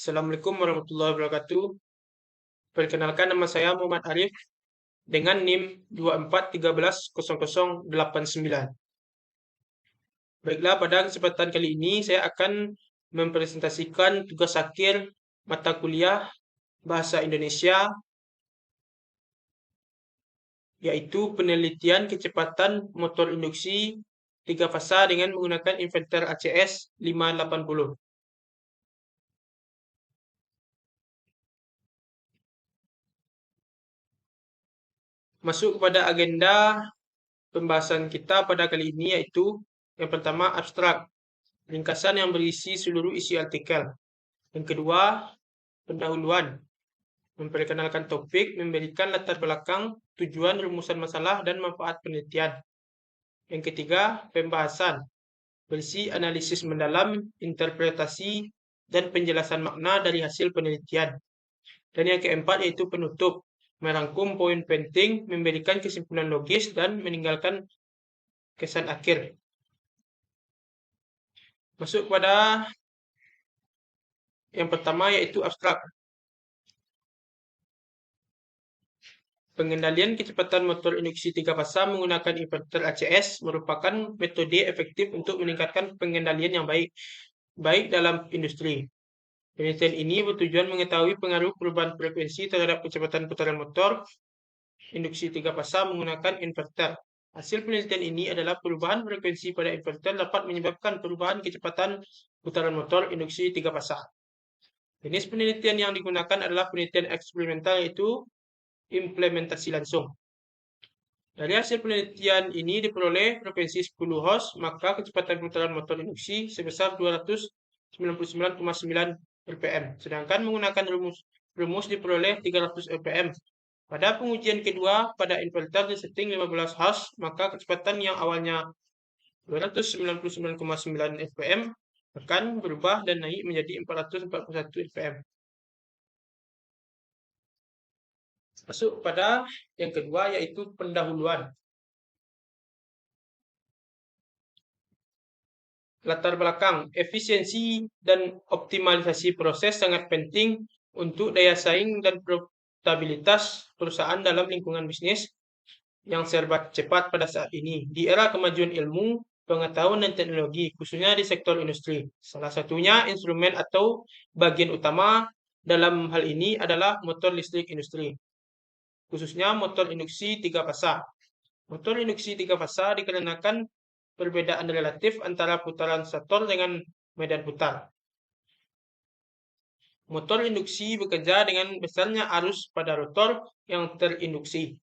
Assalamualaikum warahmatullahi wabarakatuh. Perkenalkan, nama saya Muhammad Arif dengan NIM 24130089. Baiklah, pada kesempatan kali ini saya akan mempresentasikan tugas akhir mata kuliah Bahasa Indonesia, yaitu penelitian kecepatan motor induksi 3 fasa dengan menggunakan inverter ACS 580. Masuk kepada agenda pembahasan kita pada kali ini, yaitu yang pertama abstrak, ringkasan yang berisi seluruh isi artikel. Yang kedua, pendahuluan, memperkenalkan topik, memberikan latar belakang, tujuan, rumusan masalah, dan manfaat penelitian. Yang ketiga, pembahasan, berisi analisis mendalam, interpretasi, dan penjelasan makna dari hasil penelitian. Dan yang keempat yaitu penutup, merangkum poin penting, memberikan kesimpulan logis, dan meninggalkan kesan akhir. Masuk pada yang pertama yaitu abstrak. Pengendalian kecepatan motor induksi 3 fasa menggunakan inverter ACS merupakan metode efektif untuk meningkatkan pengendalian yang baik dalam industri. Penelitian ini bertujuan mengetahui pengaruh perubahan frekuensi terhadap kecepatan putaran motor induksi 3 fasa menggunakan inverter. Hasil penelitian ini adalah perubahan frekuensi pada inverter dapat menyebabkan perubahan kecepatan putaran motor induksi 3 fasa. Jenis penelitian yang digunakan adalah penelitian eksperimental, yaitu implementasi langsung. Dari hasil penelitian ini diperoleh frekuensi 10 Hz, maka kecepatan putaran motor induksi sebesar 299,9 rpm, sedangkan menggunakan rumus diperoleh 300 rpm. Pada pengujian kedua, pada inverter disetting 15 Hz, maka kecepatan yang awalnya 299,9 rpm akan berubah dan naik menjadi 441 rpm. Masuk pada yang kedua yaitu pendahuluan. Latar belakang, efisiensi dan optimalisasi proses sangat penting untuk daya saing dan profitabilitas perusahaan dalam lingkungan bisnis yang serba cepat pada saat ini. Di era kemajuan ilmu, pengetahuan dan teknologi, khususnya di sektor industri. Salah satunya instrumen atau bagian utama dalam hal ini adalah motor listrik industri, khususnya motor induksi 3 fasa. Motor induksi 3 fasa dikarenakan perbedaan relatif antara putaran stator dengan medan putar. Motor induksi bekerja dengan besarnya arus pada rotor yang terinduksi.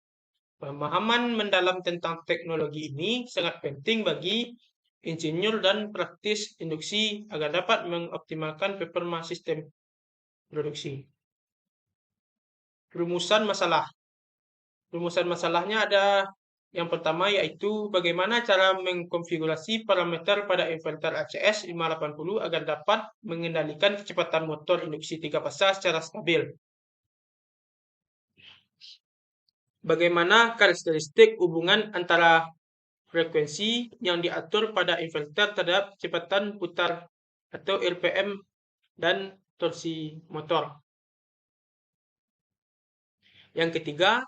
Pemahaman mendalam tentang teknologi ini sangat penting bagi insinyur dan praktis induksi agar dapat mengoptimalkan performa sistem produksi. Rumusan masalah. Rumusan masalahnya ada yang pertama yaitu bagaimana cara mengkonfigurasi parameter pada inverter ACS 580 agar dapat mengendalikan kecepatan motor induksi 3 fasa secara stabil. Bagaimana karakteristik hubungan antara frekuensi yang diatur pada inverter terhadap kecepatan putar atau RPM dan torsi motor. Yang ketiga,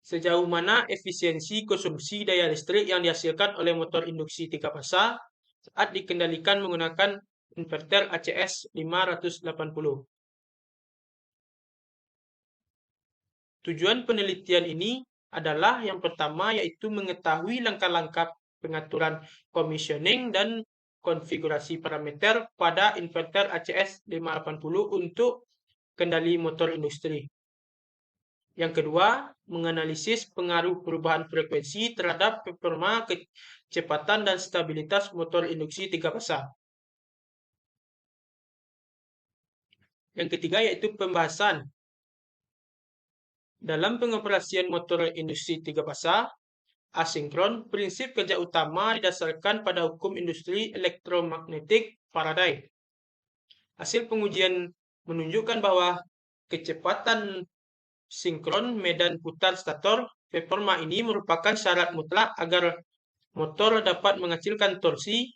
sejauh mana efisiensi konsumsi daya listrik yang dihasilkan oleh motor induksi 3 fasa saat dikendalikan menggunakan inverter ACS 580. Tujuan penelitian ini adalah yang pertama yaitu mengetahui langkah-langkah pengaturan commissioning dan konfigurasi parameter pada inverter ACS 580 untuk kendali motor industri. Yang kedua, menganalisis pengaruh perubahan frekuensi terhadap performa, kecepatan, dan stabilitas motor induksi 3 fasa. Yang ketiga yaitu pembahasan. Dalam pengoperasian motor induksi 3 fasa asinkron, prinsip kerja utama didasarkan pada hukum industri elektromagnetik Faraday. Hasil pengujian menunjukkan bahwa kecepatan sinkron medan putar stator performa ini merupakan syarat mutlak agar motor dapat menghasilkan torsi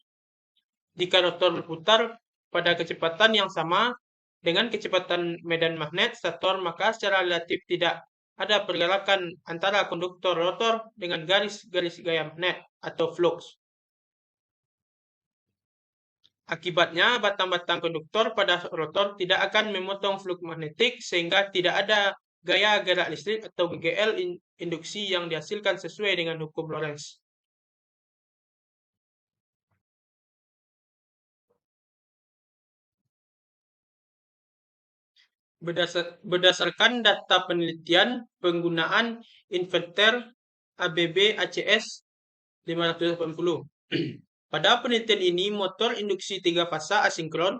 jika rotor berputar pada kecepatan yang sama Dengan kecepatan medan magnet stator, maka secara relatif tidak ada pergerakan antara konduktor rotor dengan garis-garis gaya magnet atau flux. Akibatnya, batang-batang konduktor pada rotor tidak akan memotong flux magnetik sehingga tidak ada gaya gerak listrik atau GGL induksi yang dihasilkan sesuai dengan hukum Lorentz. Berdasarkan data penelitian penggunaan inverter ABB ACS 580. Pada penelitian ini, motor induksi 3 fasa asinkron,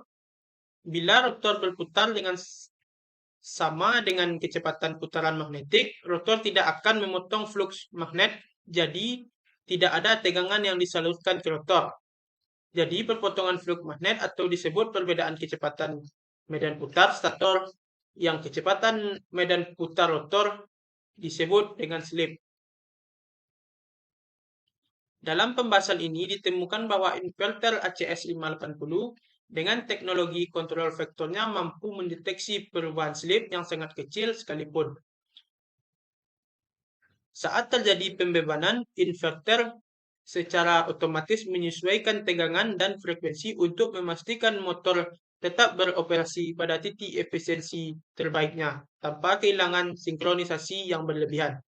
bila rotor berputar dengan sama dengan kecepatan putaran magnetik, rotor tidak akan memotong flux magnet, jadi tidak ada tegangan yang disalurkan ke rotor. Jadi perpotongan flux magnet atau disebut perbedaan kecepatan medan putar stator yang kecepatan medan putar rotor disebut dengan slip. Dalam pembahasan ini ditemukan bahwa inverter ACS 580 dengan teknologi kontrol vektornya mampu mendeteksi perubahan slip yang sangat kecil sekalipun. Saat terjadi pembebanan, inverter secara otomatis menyesuaikan tegangan dan frekuensi untuk memastikan motor tetap beroperasi pada titik efisiensi terbaiknya tanpa kehilangan sinkronisasi yang berlebihan.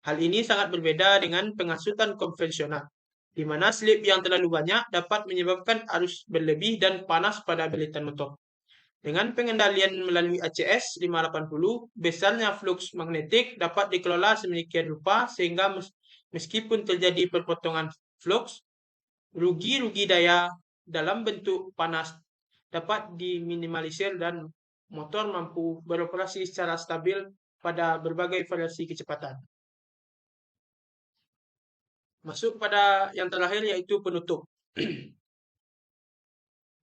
Hal ini sangat berbeda dengan pengasutan konvensional, di mana slip yang terlalu banyak dapat menyebabkan arus berlebih dan panas pada bilitan motor. Dengan pengendalian melalui ACS 580, besarnya flux magnetik dapat dikelola sedemikian rupa sehingga meskipun terjadi perpotongan flux, rugi-rugi daya dalam bentuk panas dapat diminimalisir dan motor mampu beroperasi secara stabil pada berbagai variasi kecepatan. Masuk pada yang terakhir yaitu penutup.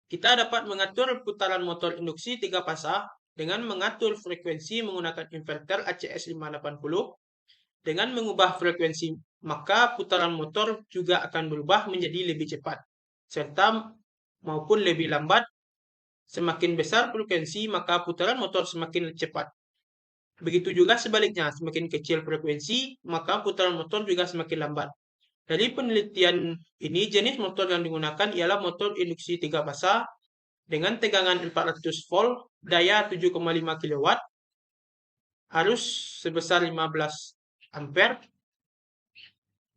Kita dapat mengatur putaran motor induksi 3 fasa dengan mengatur frekuensi menggunakan inverter ACS 580. Dengan mengubah frekuensi, maka putaran motor juga akan berubah menjadi lebih cepat, serta maupun lebih lambat. Semakin besar frekuensi, maka putaran motor semakin cepat. Begitu juga sebaliknya, semakin kecil frekuensi, maka putaran motor juga semakin lambat. Dari penelitian ini, jenis motor yang digunakan ialah motor induksi 3 fasa dengan tegangan 400 volt, daya 7,5 kW, arus sebesar 15 ampere,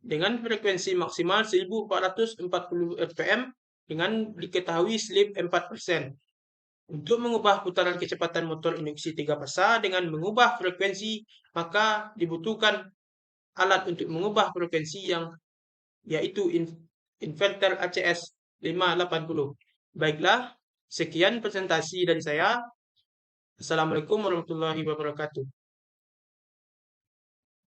dengan frekuensi maksimal 1440 rpm dengan diketahui slip 4%. Untuk mengubah putaran kecepatan motor induksi 3 fasa dengan mengubah frekuensi, maka dibutuhkan alat untuk mengubah frekuensi yang yaitu inverter ACS 580. Baiklah, sekian presentasi dari saya. Assalamualaikum warahmatullahi wabarakatuh.